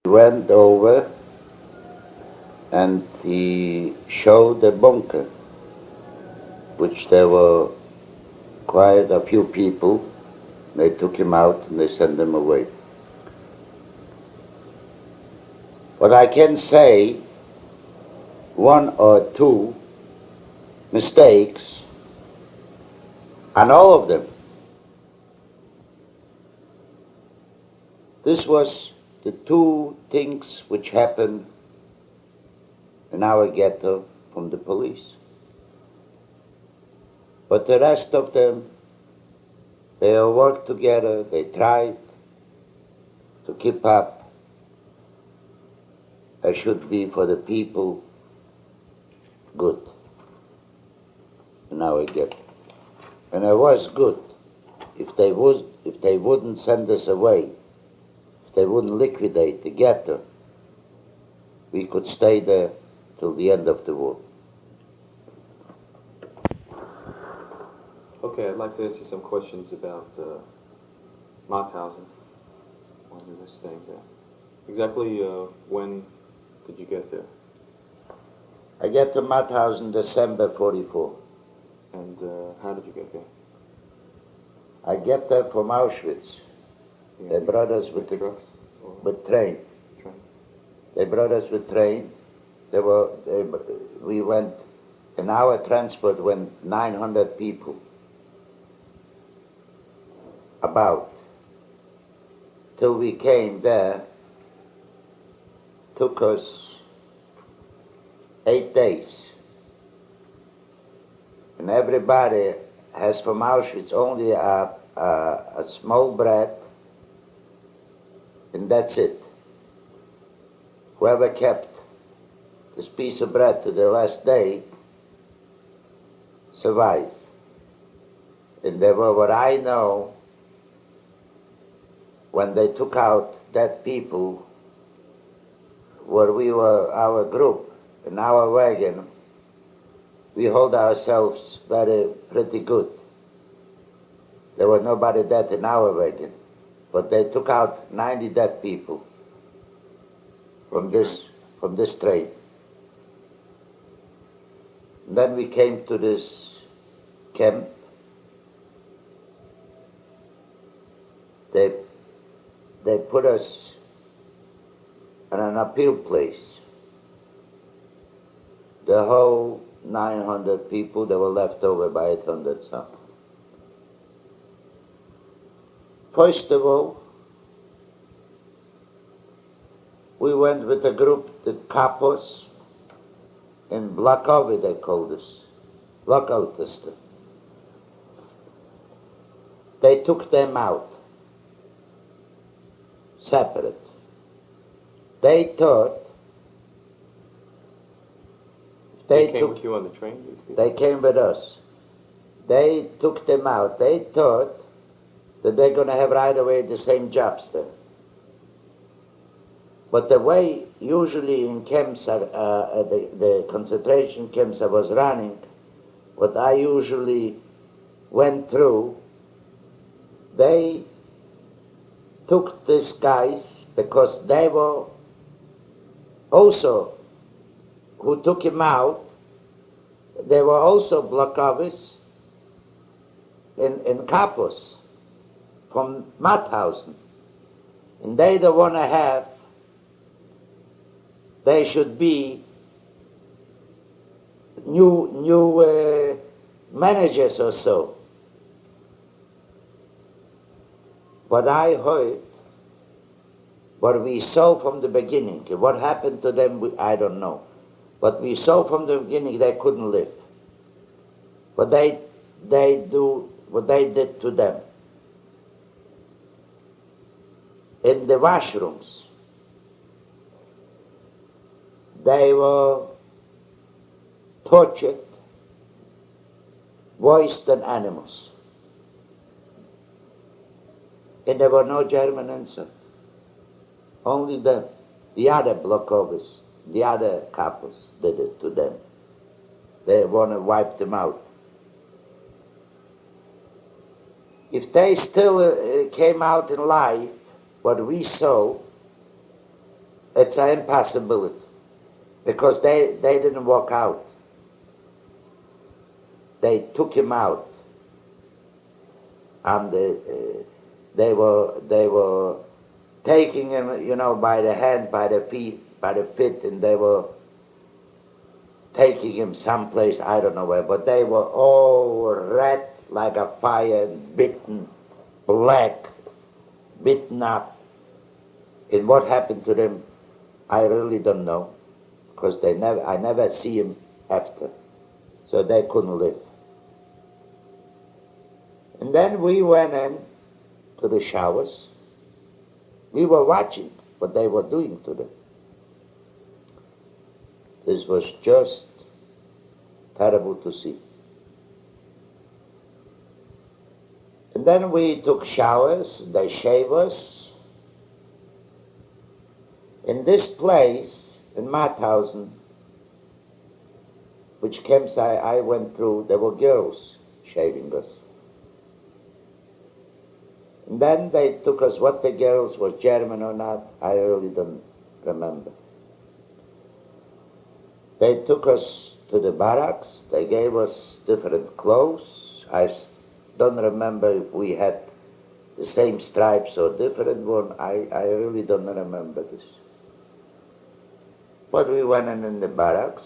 He went over and he showed a bunker, which there were quite a few people. They took him out and they sent him away. But I can say one or two mistakes, and all of them. This was the two things which happened in our ghetto from the police. But the rest of them, they all worked together, they tried to keep up as should be for the people good in our ghetto. And it was good. If they wouldn't send us away, if they wouldn't liquidate the ghetto, we could stay there till the end of the war. Okay, I'd like to ask you some questions about Mauthausen, when you were staying there. Exactly when did you get there? I get to Mauthausen December 44. And how did you get there? I get there from Auschwitz. They brought us with trucks? with train. Train? They brought us with train. We went, in our transport went 900 people. About. Till we came there, took us 8 days. And everybody has from Auschwitz only a small bread, and that's it. Whoever kept this piece of bread to the last day survived. And there were, what I know, when they took out dead people, where we were, our group, in our wagon, we hold ourselves pretty good. There was nobody dead in our wagon, but they took out 90 dead people from this train. And then we came to this camp. They put us in an appeal place. The whole 900 people, they were left over by 800 some. First of all, we went with a group, the Kapos, in Blockovi they called us, Blockoutisten. They took them out, separate. They thought, They came with you on the train? These people? They came with us. They took them out. They thought that they're going to have right away the same jobs there. But the way usually in camps, the concentration camps I was running, what I usually went through, they took these guys because they were also, who took him out, they were also Blockovis in Kapos from Mauthausen. And they don't want to have, they should be new managers or so. What I heard, what we saw from the beginning, what happened to them, I don't know. But we saw from the beginning they couldn't live. What they did to them. In the washrooms, they were tortured worse than animals. And there were no German inside. Only them. The other Blockovis, the other Kapos did it to them. They want to wipe them out. If they still came out in life, what we saw, It's an impossibility because they didn't walk out. They took him out, and they were taking him, you know, by the hand, by the feet, and they were taking him someplace, I don't know where, but they were all red like a fire, bitten, black, beaten up. And what happened to them, I really don't know, because I never see him after, so they couldn't live. And then we went in to the showers. We were watching what they were doing to them. This was just terrible to see. And then we took showers, they shaved us. In this place, in Mauthausen, which camps I went through, there were girls shaving us. And then they took us, what the girls, was German or not, I really don't remember. They took us to the barracks, they gave us different clothes. I don't remember if we had the same stripes or different one, I really don't remember this. But we went in the barracks,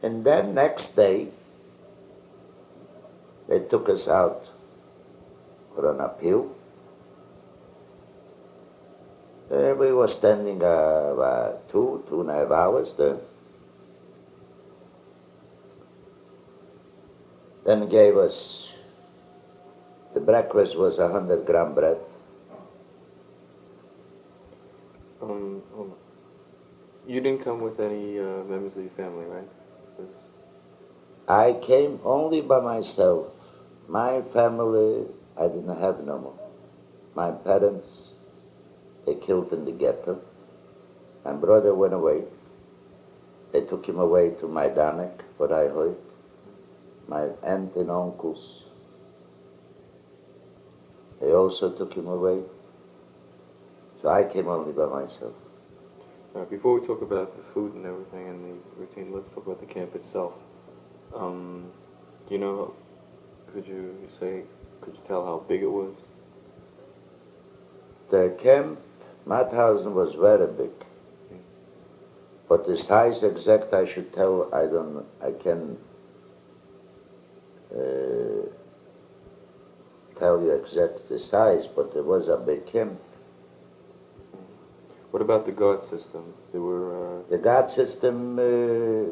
and then next day, they took us out for an appeal. We were standing about 2.5 hours there. Then gave us, the breakfast was 100-gram bread. Hold on. You didn't come with any members of your family, right? I came only by myself. My family, I didn't have no more. My parents, they killed in the ghetto. My brother went away. They took him away to Majdanek, what I heard. My aunt and uncles, they also took him away. So I came only by myself. Before we talk about the food and everything and the routine, let's talk about the camp itself. You know, could you tell how big it was? The camp, Mauthausen, was very big. But the size exact, I should tell, I can tell you exact the size, but it was a big camp. What about the guard system? There were The guard system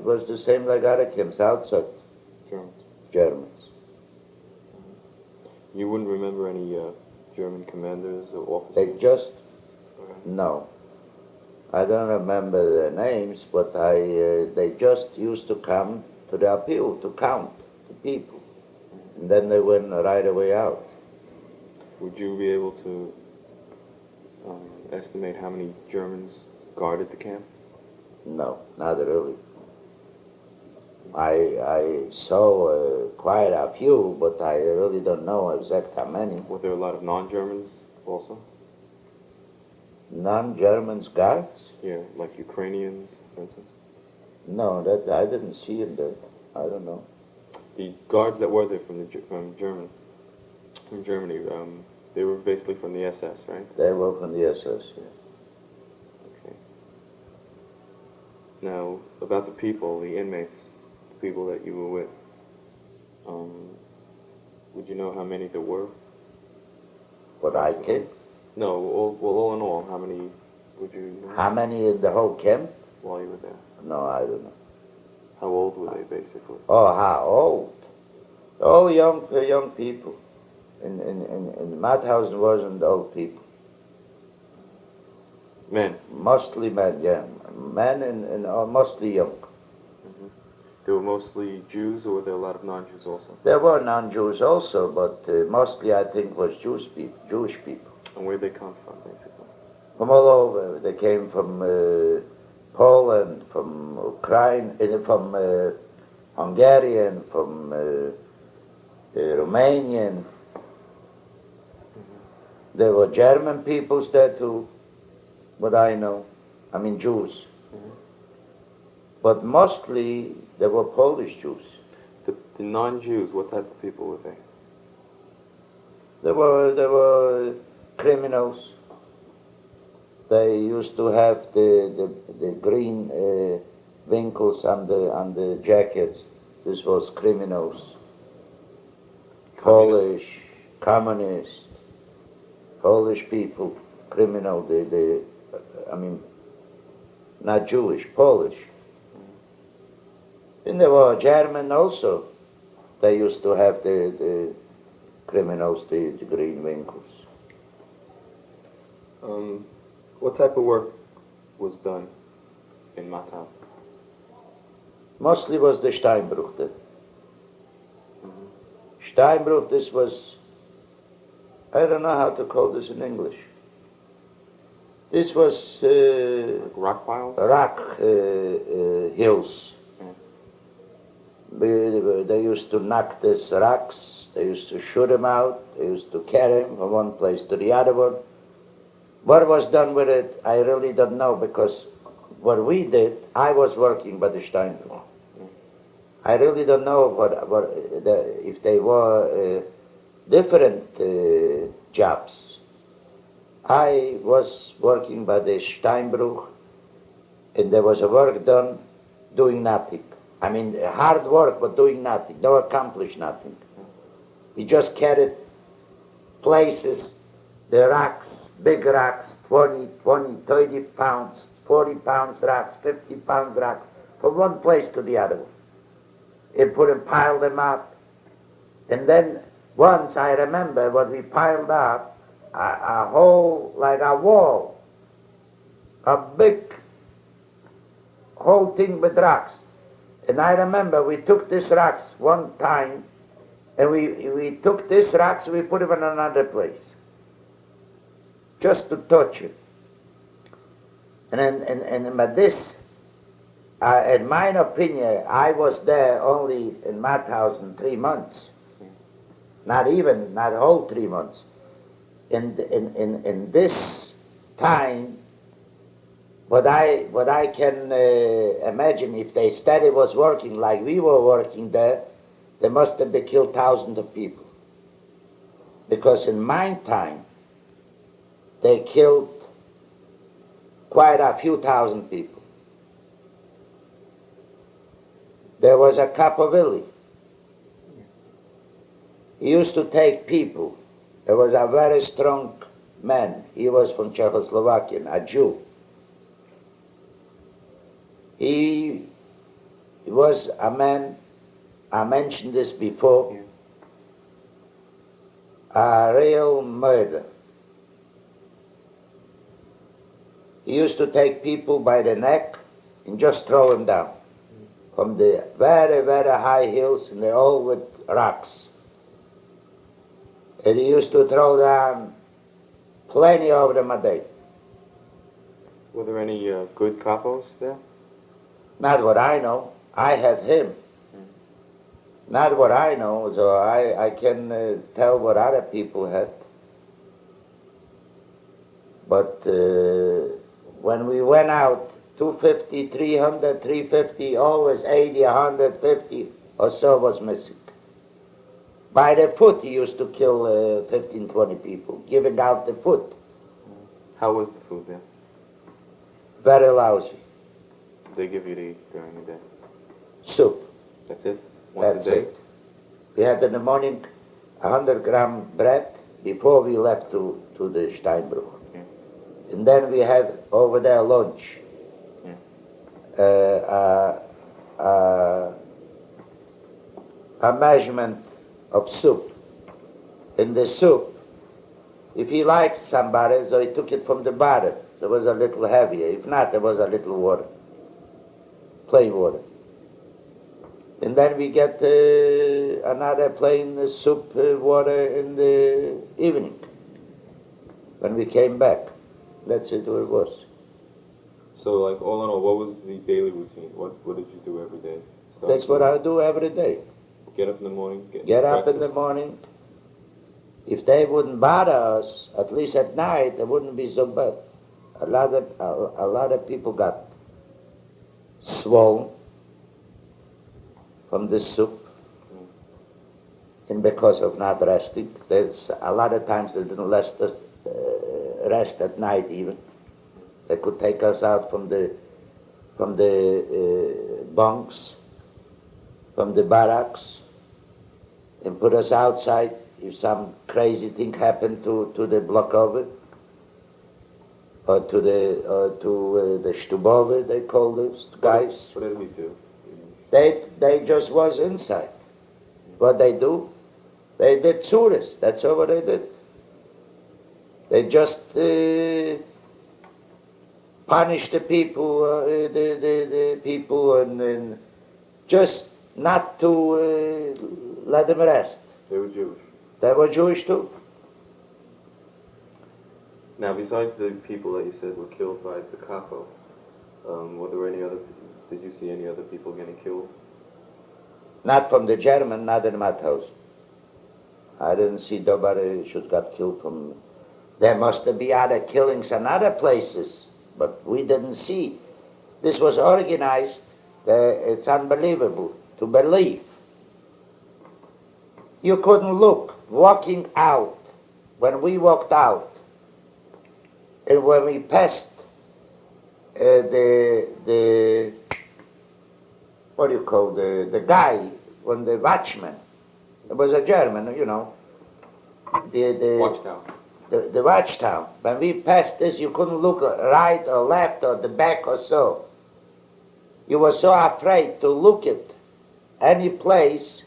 was the same like other camps outside. Germans. You wouldn't remember any German commanders or officers? They just, no. I don't remember their names, but they just used to come to the appeal to count the people. And then they went right away out. Would you be able to estimate how many Germans guarded the camp? No, not really. I saw quite a few, but I really don't know exact how many. Were there a lot of non-Germans also? Non-Germans guards? Yeah, like Ukrainians, for instance? No, I didn't see it there. I don't know. The guards that were there from Germany, they were basically from the SS, right? They were from the SS, yeah. Okay. Now, about the people, the inmates, the people that you were with, would you know how many there were? But I came. No, all in all, how many would you know? How many in the whole camp? While you were there? No, I don't know. How old were they, basically? Oh, how old? All young people. In Mauthausen wasn't old people. Men? Mostly men, yeah. Men and mostly young. Mm-hmm. They were mostly Jews, or were there a lot of non-Jews also? There were non-Jews also, but mostly I think was Jewish people. And where'd they come from, basically? From all over. They came from Poland, from Ukraine, from Hungarian, from Romanian. There were German peoples there too. what I know. I mean Jews. But mostly they were Polish Jews. The non-Jews, what type of people were they? They were criminals. They used to have the green winkles on the jackets. This was criminals. Polish, communist, Polish people, criminal. I mean, not Jewish, Polish. And there were German also. They used to have the criminals, the green winkles. What type of work was done in Mauthausen? Mostly was the Steinbruch there. Steinbruch, this was, I don't know how to call this in English. This was Rock piles? rock hills. They used to knock these rocks, they used to shoot them out, they used to carry them from one place to the other one. What was done with it, I really don't know, because what we did, I was working by the Steinbruch. I really don't know if they were different jobs. I was working by the Steinbruch, and there was a work done doing nothing. I mean, hard work, but doing nothing. No accomplished nothing. We just carried places, the rocks, big rocks, 20, 30 pounds, 40 pounds rocks, 50 pounds rocks, from one place to the other one. And put and piled them up. And then once I remember what we piled up, a whole, like a wall, a big whole thing with rocks. And I remember we took these rocks one time, and we took these rocks and we put them in another place, just to touch it. And by this, in my opinion, I was there only in Mauthausen 3 months, not a whole 3 months. In this time, what I can imagine, if they steady was working like we were working there, they must have been killed thousands of people. Because in my time, they killed quite a few thousand people. There was a Capovilla. He used to take people. There was a very strong man. He was from Czechoslovakia, a Jew. He was a man, I mentioned this before, a real murderer. He used to take people by the neck and just throw them down from the very, very high hills, and they're all with rocks. And he used to throw down plenty of them a day. Were there any good capos there? Not what I know. I had him. Not what I know, so I can tell what other people had. But when we went out, 250, 300, 350, always 80, 150 or so was missing. By the foot he used to kill 15, 20 people, giving out the foot. How was the food there? Very lousy. They give you to eat during the day? Soup. That's it? Once That's a day? it. We had in the morning 100-gram bread before we left to the Steinbruch. Yeah. And then we had over there lunch. Yeah. A measurement of soup. In the soup, if he liked somebody, so he took it from the bottom. So it was a little heavier. If not, there was a little water. Plain water. And then we get another plain soup water in the evening when we came back. That's it, what it was. So, like, all in all, what was the daily routine? What did you do every day? That's what I do every day. Get up in the morning? Get up in the morning. If they wouldn't bother us, at least at night, it wouldn't be so bad. A lot of people got swollen from this soup, and because of not resting. There's a lot of times they didn't rest at night even. They could take us out from the bunks, from the barracks, and put us outside if some crazy thing happened to the block over, or to the Stubove, they call those guys. What did we do? They just was inside. What they do? They did tsuris. That's all what they did. They just punished the people, the people, and just not to let them rest. They were Jewish. They were Jewish too. Now, besides the people that you said were killed by the Capo, were there any other? Did you see any other people getting killed? Not from the German, not in Mauthausen. I didn't see nobody should got killed from. There must be other killings in other places, but we didn't see. This was organized. It's unbelievable to believe. You couldn't look. Walking out, when we walked out, and when we passed the what do you call the guy, when the watchman, it was a German, you know, the Watchtower. The watchtower. When we passed this, you couldn't look right or left or the back or so. You were so afraid to look at any place.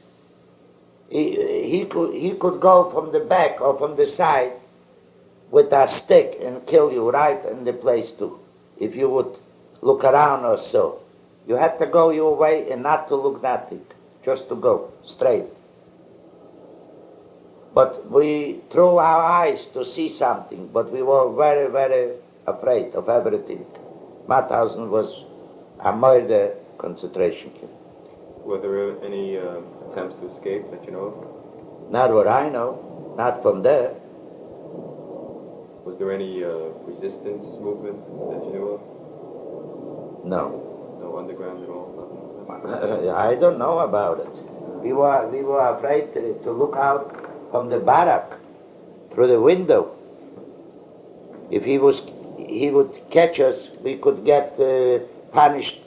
He could go from the back or from the side with a stick and kill you right in the place too, if you would look around or so. You had to go your way and not to look nothing, just to go straight. But we threw our eyes to see something, but we were very, very afraid of everything. Mauthausen was a murder concentration camp. Were there any attempts to escape that you know of? Not what I know, not from there. Was there any resistance movement that you knew of? No. No underground at all? I don't know about it. We were afraid to look out from the barrack through the window. If he would catch us, we could get punished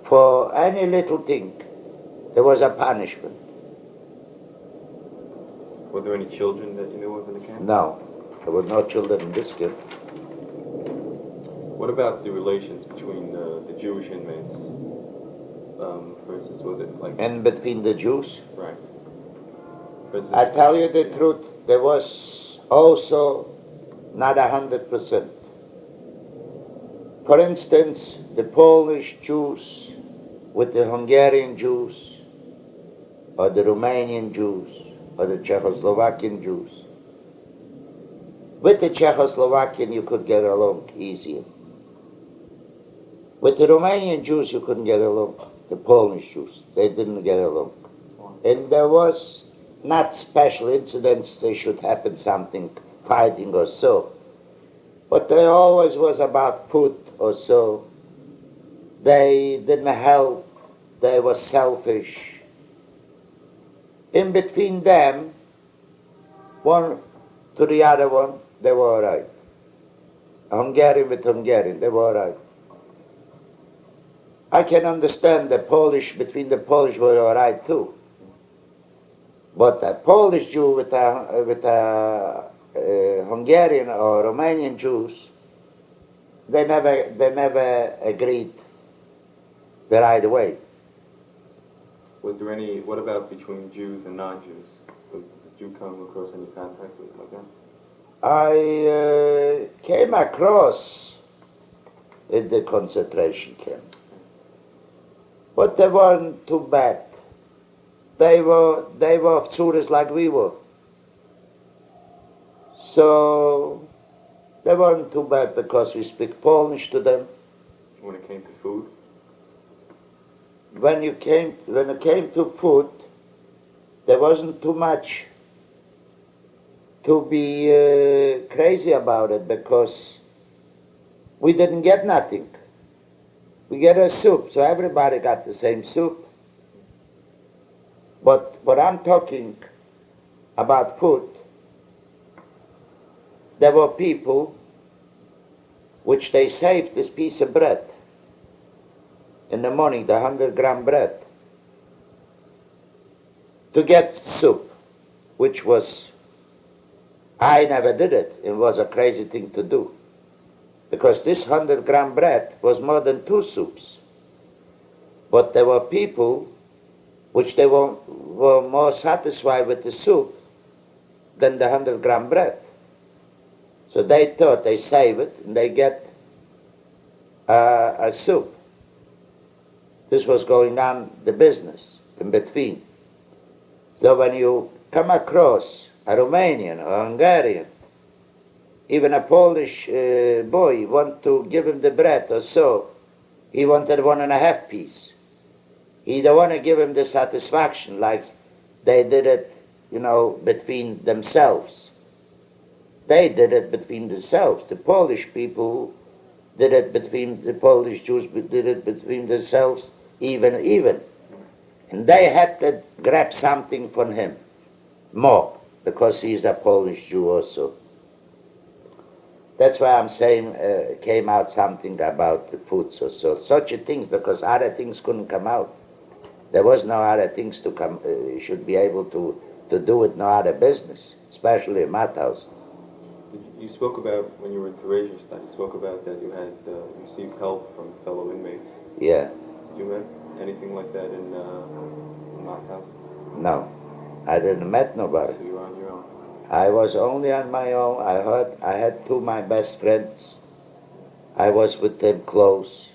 for any little thing. There was a punishment. Were there any children that you knew of in the camp? No, there were no children in this camp. What about the relations between the Jewish inmates? For instance, was it like... And between the Jews? Right. For instance, I tell you the truth, there was also not 100%. For instance, the Polish Jews with the Hungarian Jews, or the Romanian Jews, or the Czechoslovakian Jews. With the Czechoslovakian you could get along easier. With the Romanian Jews you couldn't get along. The Polish Jews, they didn't get along. And there was not special incidents, they should happen something, fighting or so. But there always was about food or so. They didn't help, they were selfish. In between them, one to the other one, they were all right. Hungarian with Hungarian, they were all right. I can understand the Polish, between the Polish were all right too. But a Polish Jew with a Hungarian or Romanian Jews, they never agreed the right way. was there any... What about between Jews and non-Jews? Did you come across any contact with like that? I came across in the concentration camp. But they weren't too bad. They were Tsuris like we were. So they weren't too bad because we speak Polish to them. When it came to food? When it came to food, there wasn't too much to be crazy about it, because we didn't get nothing. We get a soup, so everybody got the same soup. But what I'm talking about food, there were people which they saved this piece of bread. In the morning, the 100-gram bread, to get soup, which was, I never did it. It was a crazy thing to do. Because this 100-gram bread was more than 2 soups. But there were people which they were more satisfied with the soup than the 100-gram bread. So they thought they save it and they get a soup. This was going on the business in between. So when you come across a Romanian or Hungarian, even a Polish boy want to give him the bread or so, he wanted 1.5 piece. He don't want to give him the satisfaction like they did it, between themselves. They did it between themselves. The Polish people did it between, the Polish Jews did it between themselves, even. And they had to grab something from him, more, because he's a Polish Jew also. That's why I'm saying came out something about the foods or so. Such a thing, because other things couldn't come out. There was no other things to come, you should be able to do with no other business, especially in Matthaus. You spoke about, when you were in Theresienstadt, you spoke about that you had received help from fellow inmates. Yeah. Did you have anything like that in Matthaus? No, I didn't met nobody. So you were on your own? I was only on my own. I had 2 of my best friends. I was with them close,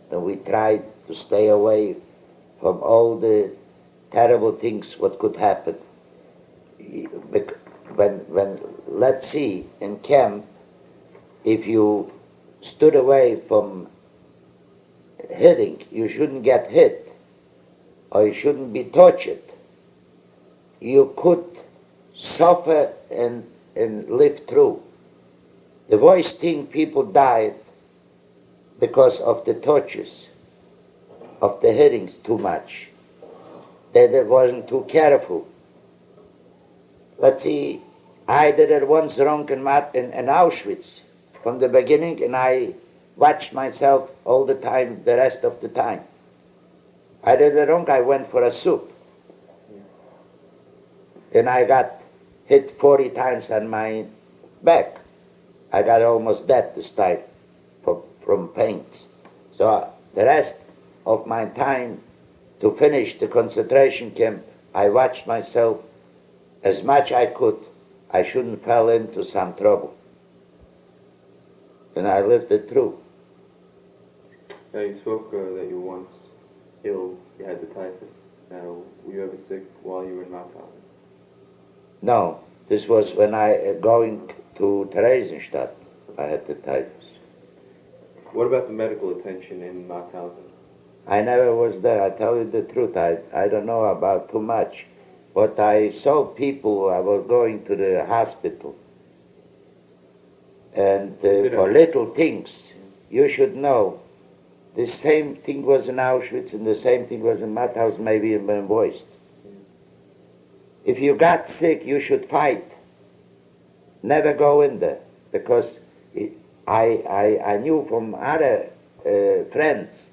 and we tried to stay away from all the terrible things what could happen. When let's see, in camp, if you stood away from hitting, you shouldn't get hit, or you shouldn't be tortured. You could suffer and live through. The worst thing, people died because of the tortures, of the hittings too much. They wasn't too careful. Let's see, I did it once wrong in Auschwitz from the beginning, and I watched myself all the time, the rest of the time. I did it wrong, I went for a soup. And I got hit 40 times on my back. I got almost dead this time from pains. So the rest of my time to finish the concentration camp, I watched myself as much I could. I shouldn't fall into some trouble. And I lived it through. Now you spoke that you were once ill, you had the typhus. Now, were you ever sick while you were in Matthaus? No, this was when I going to Theresienstadt. I had the typhus. What about the medical attention in Matthaus? I never was there. I tell you the truth. I don't know about too much. But I saw people, I was going to the hospital. And for little things, you should know, the same thing was in Auschwitz and the same thing was in Matthaus, maybe in Boist. If you got sick, you should fight. Never go in there, because I knew from other friends,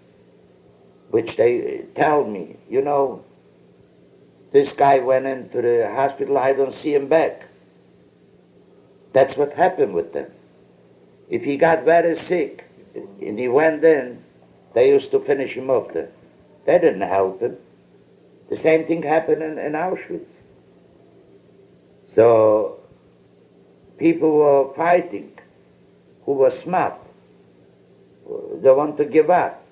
which they tell me, this guy went into the hospital, I don't see him back. That's what happened with them. If he got very sick and he went in, they used to finish him off there. They didn't help him. The same thing happened in Auschwitz. So people were fighting who were smart. They want to give up.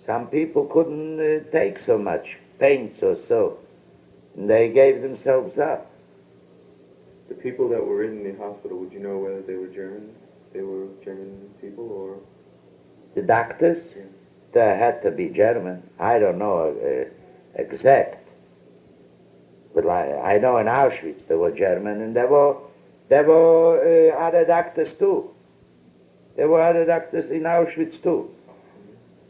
Some people couldn't take so much pains or so. And they gave themselves up. The people that were in the hospital, would you know whether they were German? They were German people, or? The doctors? Yeah. They had to be German. I don't know exact. But I know in Auschwitz they were German, and there were other doctors too. There were other doctors in Auschwitz too.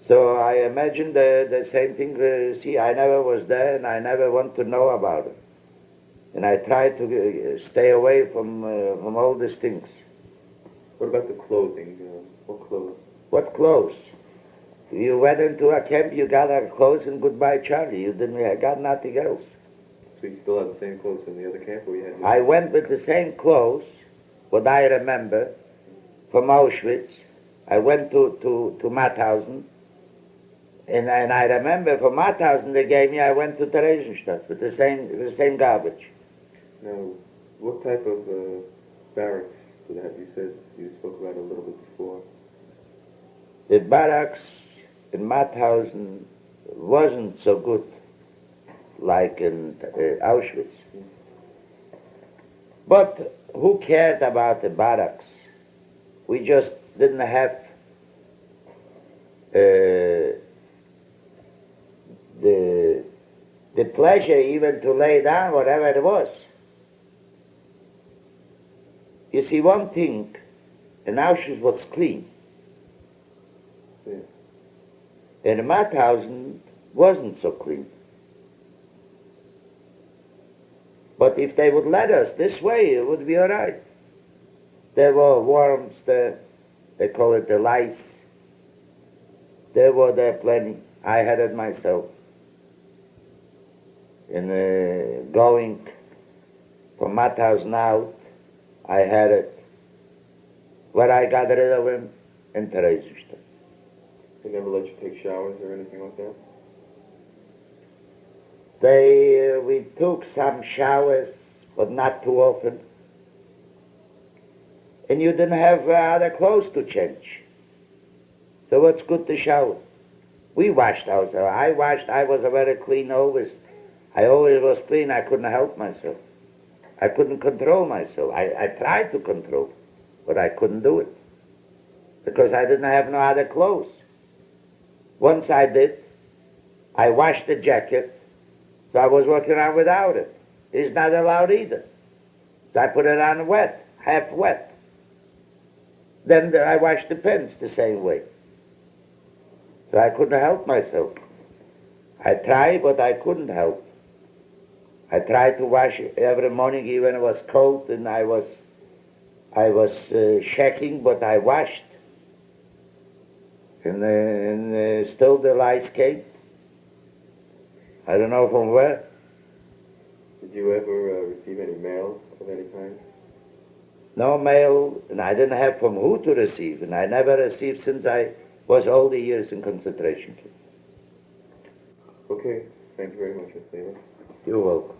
So I imagine the same thing. See, I never was there and I never want to know about it. And I try to stay away from all these things. What about the clothing? What clothes? What clothes? You went into a camp, you got our clothes and goodbye, Charlie. You didn't got nothing else. So you still have the same clothes from the other camp, or you had? I went with the same clothes, what I remember, from Auschwitz. I went to Mauthausen, and I remember from Mauthausen they gave me, I went to Theresienstadt with the same garbage. Now, what type of barracks did that? You said you spoke about it a little bit before. The barracks in Mauthausen wasn't so good like in Auschwitz. But who cared about the barracks? We just didn't have the pleasure even to lay down whatever it was. You see, one thing, in Auschwitz was clean. Yeah. And Mauthausen wasn't so clean. But if they would let us this way, it would be all right. There were worms there, they call it the lice. There were there plenty. I had it myself. And going from Mauthausen out, I had it. Where I got rid of him, in Theresienstadt. They never let you take showers or anything like that? We took some showers, but not too often. And you didn't have other clothes to change. So what's good to shower? We washed ourselves. I was a very clean always. I always was clean, I couldn't help myself. I couldn't control myself. I tried to control, but I couldn't do it. Because I didn't have no other clothes. Once I did, I washed the jacket, so I was walking around without it. It's not allowed either. So I put it on wet, half wet. Then I washed the pants the same way. So I couldn't help myself. I tried, but I couldn't help. I tried to wash every morning, even it was cold, and I was shaking, but I washed. And still the lice came. I don't know from where. Did you ever receive any mail of any kind? No mail, and I didn't have from who to receive, and I never received since I was all the years in concentration camp. Okay, thank you very much, Mr. Taylor. You're welcome.